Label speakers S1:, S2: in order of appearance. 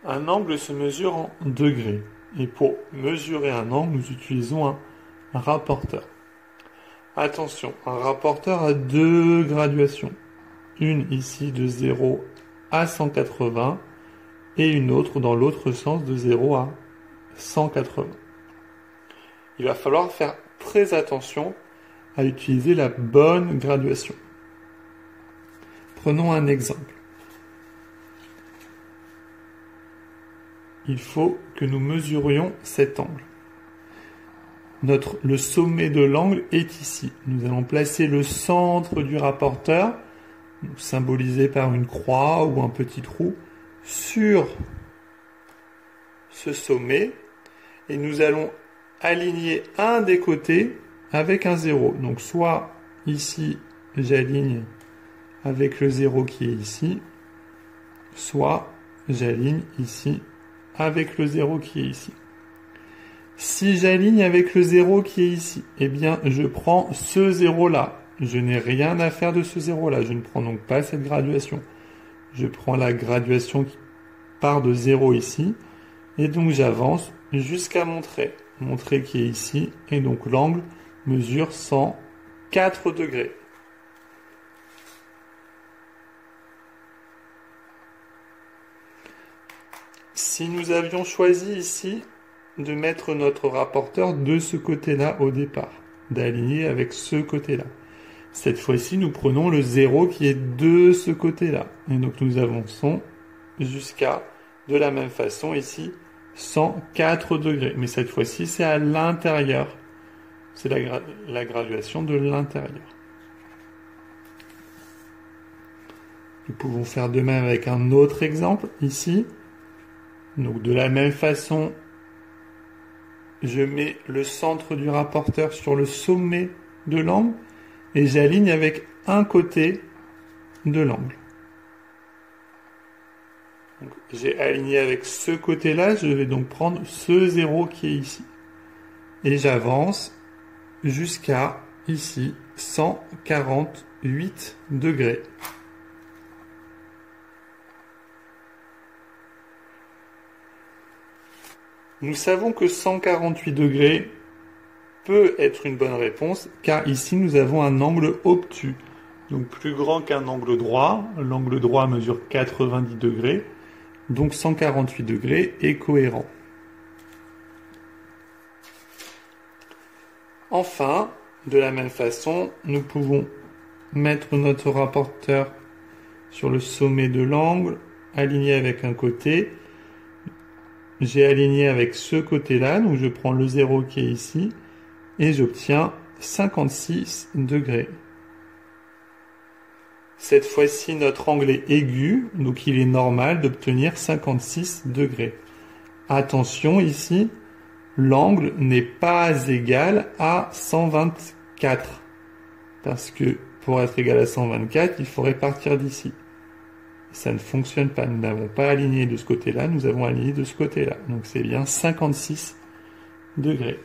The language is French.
S1: Un angle se mesure en degrés. Et pour mesurer un angle, nous utilisons un rapporteur. Attention, un rapporteur a deux graduations. Une ici de 0 à 180 et une autre dans l'autre sens de 0 à 180. Il va falloir faire très attention à utiliser la bonne graduation. Prenons un exemple. Il faut que nous mesurions cet angle. Le sommet de l'angle est ici. Nous allons placer le centre du rapporteur, symbolisé par une croix ou un petit trou, sur ce sommet et nous allons aligner un des côtés avec un 0. Donc soit ici j'aligne avec le 0 qui est ici, soit j'aligne ici avec le 0 qui est ici. Si j'aligne avec le 0 qui est ici, eh bien je prends ce 0 là. Je n'ai rien à faire de ce 0 là. Je ne prends donc pas cette graduation. Je prends la graduation qui part de 0 ici. Et donc j'avance jusqu'à mon trait. Mon trait qui est ici. Et donc l'angle mesure 104 degrés. Si nous avions choisi ici de mettre notre rapporteur de ce côté-là au départ, d'aligner avec ce côté-là. Cette fois-ci, nous prenons le 0 qui est de ce côté-là. Et donc nous avançons jusqu'à, de la même façon ici, 104 degrés. Mais cette fois-ci, c'est à l'intérieur. C'est la graduation de l'intérieur. Nous pouvons faire de même avec un autre exemple ici. Donc de la même façon, je mets le centre du rapporteur sur le sommet de l'angle et j'aligne avec un côté de l'angle. J'ai aligné avec ce côté-là, je vais donc prendre ce 0 qui est ici. Et j'avance jusqu'à ici 148 degrés. Nous savons que 148 degrés peut être une bonne réponse, car ici nous avons un angle obtus, donc plus grand qu'un angle droit. L'angle droit mesure 90 degrés, donc 148 degrés est cohérent. Enfin, de la même façon, nous pouvons mettre notre rapporteur sur le sommet de l'angle, aligné avec un côté. J'ai aligné avec ce côté-là, donc je prends le 0 qui est ici, et j'obtiens 56 degrés. Cette fois-ci, notre angle est aigu, donc il est normal d'obtenir 56 degrés. Attention ici, l'angle n'est pas égal à 124, parce que pour être égal à 124, il faudrait partir d'ici. Ça ne fonctionne pas. Nous n'avons pas aligné de ce côté-là, nous avons aligné de ce côté-là. Donc c'est bien 56 degrés.